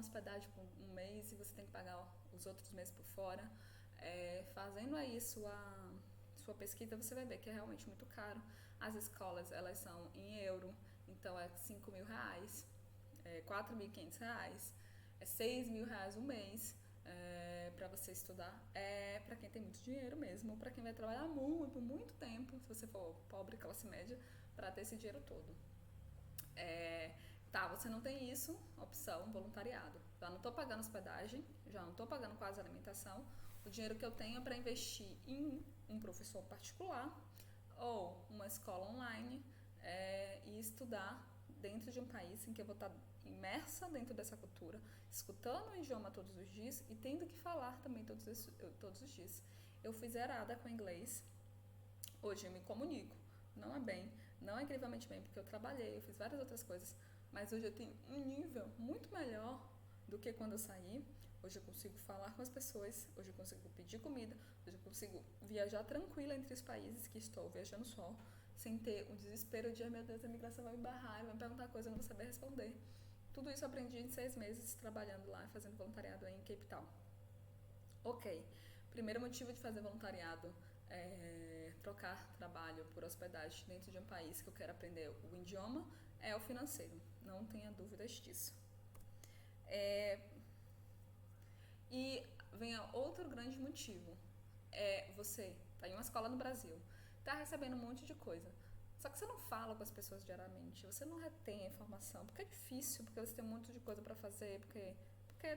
hospedagem por um mês e você tem que pagar os outros meses por fora. Fazendo aí sua pesquisa, você vai ver que é realmente muito caro. As escolas, elas são em euro, então é R$ 5.000, R$ 4.500, R$ 6.000 um mês. Para você estudar, para quem tem muito dinheiro mesmo, para quem vai trabalhar muito, muito tempo, se você for pobre, classe média, para ter esse dinheiro todo. Tá, você não tem isso, opção, voluntariado. Já não estou pagando hospedagem, já não estou pagando quase alimentação. O dinheiro que eu tenho é para investir em um professor particular ou uma escola online e estudar dentro de um país em que eu vou estar imersa dentro dessa cultura, escutando o idioma todos os dias e tendo que falar também todos os dias. Eu fui zerada com inglês. Hoje eu me comunico, não é bem, não é incrivelmente bem, porque eu trabalhei, eu fiz várias outras coisas, mas hoje eu tenho um nível muito melhor do que quando eu saí. Hoje eu consigo falar com as pessoas, hoje eu consigo pedir comida, hoje eu consigo viajar tranquila entre os países que estou viajando só, sem ter o desespero de, meu Deus, a imigração vai me barrar, vai me perguntar coisa, eu não vou saber responder. Tudo isso eu aprendi em 6 meses trabalhando lá, fazendo voluntariado em Cape Town. Ok, primeiro motivo de fazer voluntariado é trocar trabalho por hospedagem dentro de um país que eu quero aprender o idioma é o financeiro, não tenha dúvidas disso. E vem outro grande motivo, você tá em uma escola no Brasil, tá recebendo um monte de coisa, só que você não fala com as pessoas diariamente, você não retém a informação, porque é difícil, porque você tem um monte de coisa para fazer, porque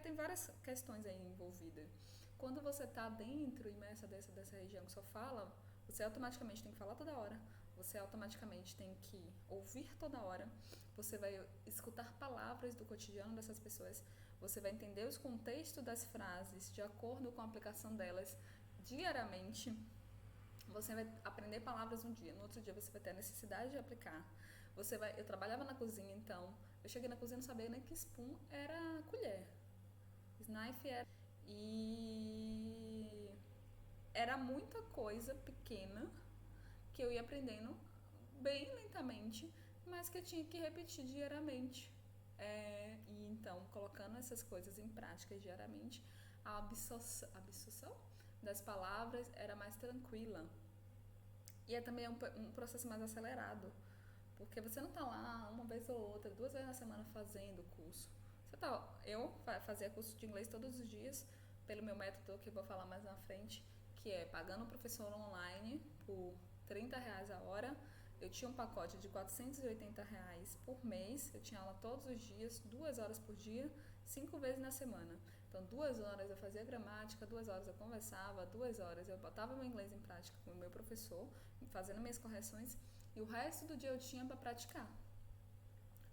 tem várias questões aí envolvidas. Quando você está dentro, imersa dessa região que só fala, você automaticamente tem que falar toda hora, você automaticamente tem que ouvir toda hora, você vai escutar palavras do cotidiano dessas pessoas, você vai entender os contextos das frases de acordo com a aplicação delas diariamente. Você vai aprender palavras um dia, no outro dia você vai ter a necessidade de aplicar. Eu trabalhava na cozinha, então eu cheguei na cozinha e não sabia nem que spoon era colher, knife era. E era muita coisa pequena que eu ia aprendendo bem lentamente, mas que eu tinha que repetir diariamente. E então, colocando essas coisas em prática diariamente, a absorção das palavras era mais tranquila. E também um processo mais acelerado, porque você não está lá uma vez ou outra, 2 vezes na semana fazendo curso. Eu fazia curso de inglês todos os dias, pelo meu método que eu vou falar mais na frente, que é pagando um professor online por R$ 30 a hora. Eu tinha um pacote de R$ 480 por mês, eu tinha aula todos os dias, 2 horas por dia, 5 vezes na semana. Então, 2 horas eu fazia gramática, 2 horas eu conversava, 2 horas eu botava meu inglês em prática com o meu professor, fazendo minhas correções, e o resto do dia eu tinha para praticar.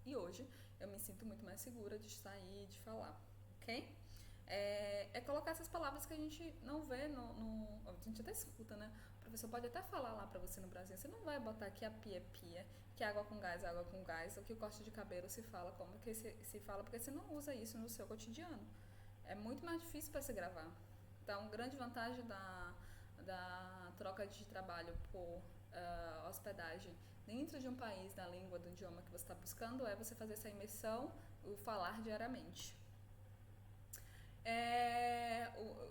E hoje eu me sinto muito mais segura de sair, de falar, ok? Colocar essas palavras que a gente não vê a gente até escuta, né? O professor pode até falar lá pra você no Brasil, você não vai botar que a pia é pia, que água com gás é água com gás, ou que o corte de cabelo se fala como que se fala, porque você não usa isso no seu cotidiano. É muito mais difícil para se gravar. Então, grande vantagem da troca de trabalho por hospedagem dentro de um país, na língua, do idioma que você está buscando, é você fazer essa imersão, o falar diariamente.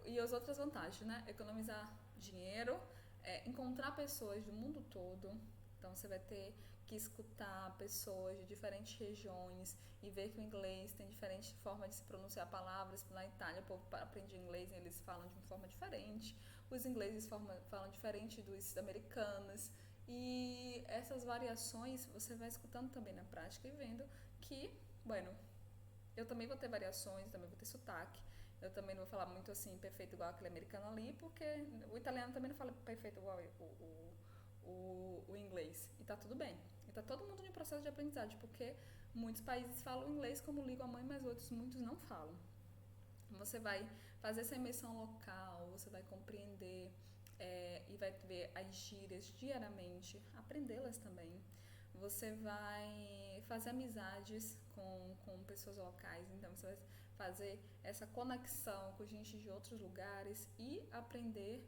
E as outras vantagens, né? Economizar dinheiro, encontrar pessoas do mundo todo. Então você vai ter que escutar pessoas de diferentes regiões e ver que o inglês tem diferente forma de se pronunciar palavras. Na Itália o povo aprende inglês e eles falam de uma forma diferente. Os ingleses falam diferente dos americanos. E essas variações você vai escutando também na prática e vendo que, bueno, eu também vou ter variações, também vou ter sotaque. Eu também não vou falar muito assim, perfeito igual aquele americano ali, porque o italiano também não fala perfeito igual o inglês. E tá tudo bem. E tá todo mundo em processo de aprendizagem, porque muitos países falam inglês como língua mãe, mas outros muitos não falam. Você vai fazer essa imersão local, você vai compreender e vai ver as gírias diariamente, aprendê-las também. Você vai fazer amizades com pessoas locais, então você vai fazer essa conexão com gente de outros lugares e aprender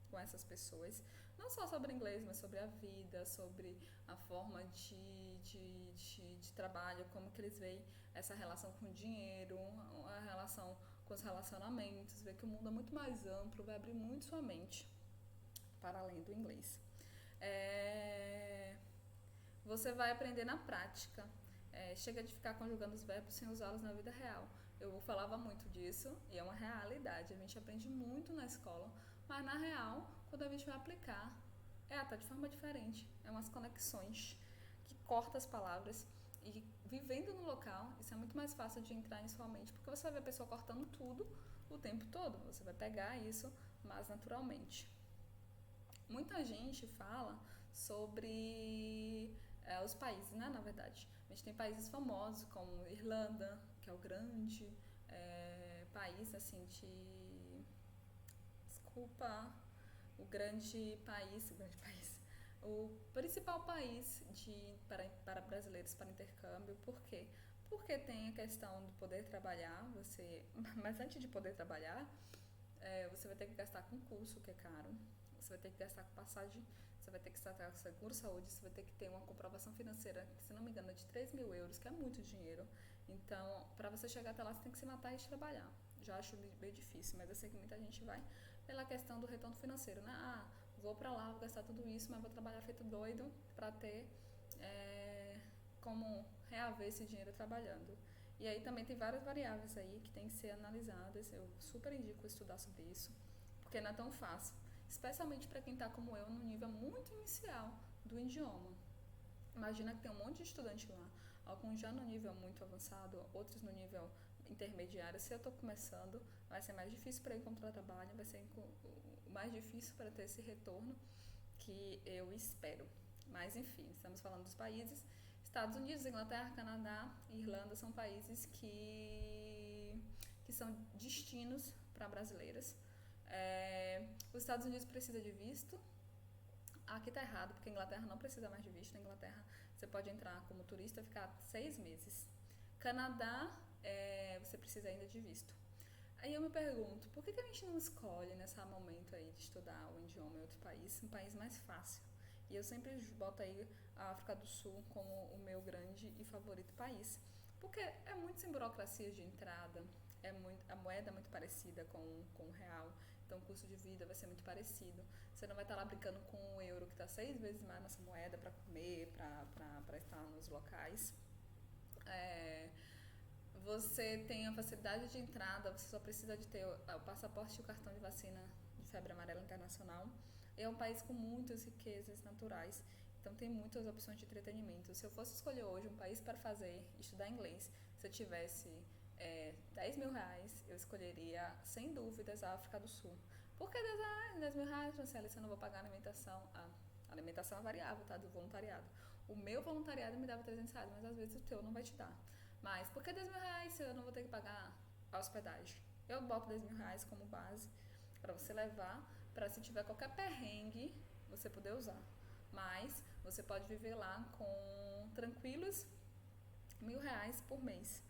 com essas pessoas, não só sobre inglês, mas sobre a vida, sobre a forma de trabalho, como que eles veem essa relação com o dinheiro, a relação com os relacionamentos, ver que o mundo é muito mais amplo, vai abrir muito sua mente para além do inglês. Você vai aprender na prática. Chega de ficar conjugando os verbos sem usá-los na vida real. Eu falava muito disso e é uma realidade. A gente aprende muito na escola, mas na real, quando a gente vai aplicar, tá de forma diferente. É umas conexões que cortam as palavras. E vivendo no local, isso é muito mais fácil de entrar em sua mente, porque você vai ver a pessoa cortando tudo o tempo todo. Você vai pegar isso mais naturalmente. Muita gente fala sobre os países, né, na verdade. A gente tem países famosos como Irlanda, que é o grande país, assim, Desculpa, o principal país para brasileiros para intercâmbio. Por quê? Porque tem a questão de poder trabalhar, mas antes de poder trabalhar, você vai ter que gastar com curso, que é caro, você vai ter que gastar com passagem, você vai ter que gastar com seguro-saúde, você vai ter que ter uma comprovação financeira, que se não me engano é de 3 mil euros, que é muito dinheiro. Então, para você chegar até lá, você tem que se matar e trabalhar. Já acho bem difícil, mas eu sei que muita gente vai pela questão do retorno financeiro, né? Vou pra lá, vou gastar tudo isso, mas vou trabalhar feito doido pra ter como reaver esse dinheiro trabalhando. E aí também tem várias variáveis aí que tem que ser analisadas. Eu super indico estudar sobre isso, porque não é tão fácil, especialmente para quem está como eu no nível muito inicial do idioma. Imagina que tem um monte de estudante lá, alguns já no nível muito avançado, outros no nível intermediário. Se eu estou começando, vai ser mais difícil para encontrar trabalho, vai ser mais difícil para ter esse retorno que eu espero. Mas enfim, estamos falando dos países. Estados Unidos, Inglaterra, Canadá e Irlanda são países que são destinos para brasileiras. Os Estados Unidos precisa de visto. Aqui tá errado, porque a Inglaterra não precisa mais de visto. Na Inglaterra você pode entrar como turista e ficar 6 meses. Canadá, você precisa ainda de visto. Aí eu me pergunto, por que a gente não escolhe nesse momento aí de estudar o idioma em outro país, um país mais fácil? E eu sempre boto aí a África do Sul como o meu grande e favorito país, porque é muito sem burocracias de entrada, a moeda é muito parecida com o real, então o custo de vida vai ser muito parecido. Você não vai estar lá brincando com o euro, que está 6 vezes mais nessa moeda para comer, para estar nos locais. Você tem a facilidade de entrada, você só precisa de ter o passaporte e o cartão de vacina de febre amarela internacional. É um país com muitas riquezas naturais, então tem muitas opções de entretenimento. Se eu fosse escolher hoje um país para estudar inglês, se eu tivesse 10 mil reais, eu escolheria sem dúvidas a África do Sul. Por que 10 mil reais, Franciele, se eu não vou pagar alimentação? A alimentação é variável, tá? Do voluntariado. O meu voluntariado me dava 300 reais, mas às vezes o teu não vai te dar. Mas por que 10 mil reais se eu não vou ter que pagar a hospedagem? Eu boto 10 mil reais como base para você levar, para se tiver qualquer perrengue, você poder usar. Mas você pode viver lá com tranquilos 1.000 reais por mês.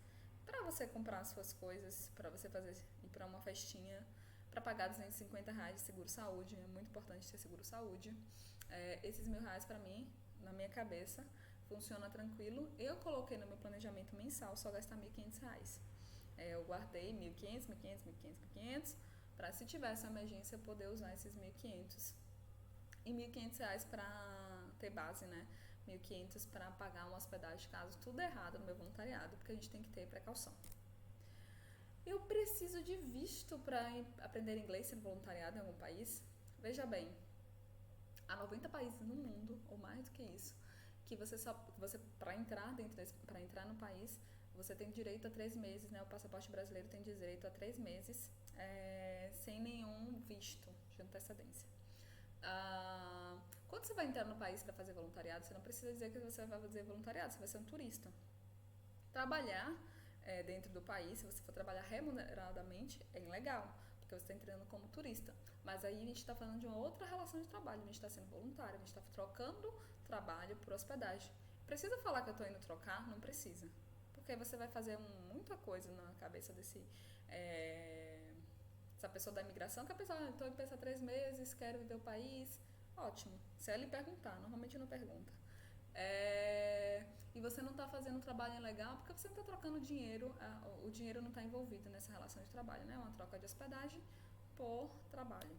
Para você comprar as suas coisas, para você ir para uma festinha, para pagar 250 reais de seguro-saúde, é muito importante ter seguro-saúde. Esses 1.000 reais para mim, na minha cabeça, funciona tranquilo. Eu coloquei no meu planejamento mensal só gastar 1.500 reais. Eu guardei 1.500, 1.500, 1.500, 1.500 para se tivesse uma emergência eu poder usar esses 1.500. E 1.500 reais para ter base, né? 1.500 para pagar uma hospedagem caso tudo errado no meu voluntariado, porque a gente tem que ter precaução. Eu preciso de visto para aprender inglês sendo voluntariado em algum país? Veja bem, há 90 países no mundo, ou mais do que isso, que você para entrar no país, você tem direito a 3 meses, né? O passaporte brasileiro tem direito a 3 meses sem nenhum visto de antecedência. Quando você vai entrar no país para fazer voluntariado, você não precisa dizer que você vai fazer voluntariado, você vai ser um turista. Trabalhar dentro do país, se você for trabalhar remuneradamente, é ilegal, porque você está entrando como turista. Mas aí a gente está falando de uma outra relação de trabalho, a gente está sendo voluntário, a gente está trocando trabalho por hospedagem. Precisa falar que eu estou indo trocar? Não precisa. Porque aí você vai fazer muita coisa na cabeça essa pessoa da imigração, que a pessoa, estou indo pensar 3 meses, quero viver o país. Ótimo. Se ela lhe perguntar, normalmente não pergunta. e você não está fazendo um trabalho legal porque você não está trocando dinheiro, o dinheiro não está envolvido nessa relação de trabalho, né? É uma troca de hospedagem por trabalho.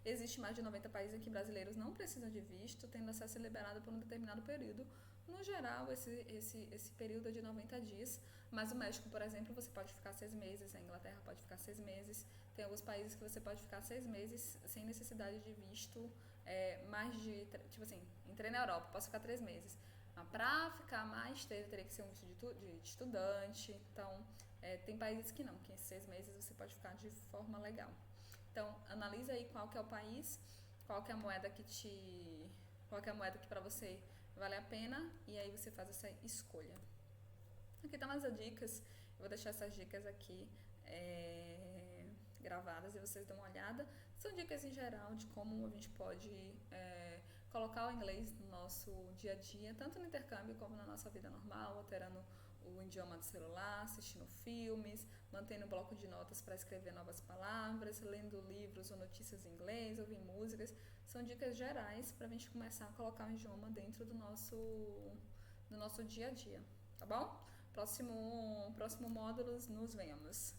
Existe mais de 90 países em que brasileiros não precisam de visto, tendo acesso liberado por um determinado período. No geral, esse período é de 90 dias, mas o México, por exemplo, você pode ficar 6 meses, a Inglaterra pode ficar 6 meses, tem alguns países que você pode ficar 6 meses sem necessidade de visto, mais de, tipo assim, entrei na Europa, posso ficar 3 meses. Mas pra ficar mais, teria que ser um visto de estudante, então tem países que não, que em 6 meses você pode ficar de forma legal. Então, analisa aí qual que é o país, qual que é a moeda qual que é a moeda que para você vale a pena e aí você faz essa escolha. Aqui tá mais as dicas, eu vou deixar essas dicas aqui gravadas e vocês dão uma olhada. São dicas em geral de como a gente pode colocar o inglês no nosso dia a dia, tanto no intercâmbio como na nossa vida normal, alterando o idioma do celular, assistindo filmes, mantendo um bloco de notas para escrever novas palavras, lendo livros ou notícias em inglês, ouvindo músicas. São dicas gerais para a gente começar a colocar o idioma dentro do nosso dia a dia, tá bom? Próximo módulo, nos vemos.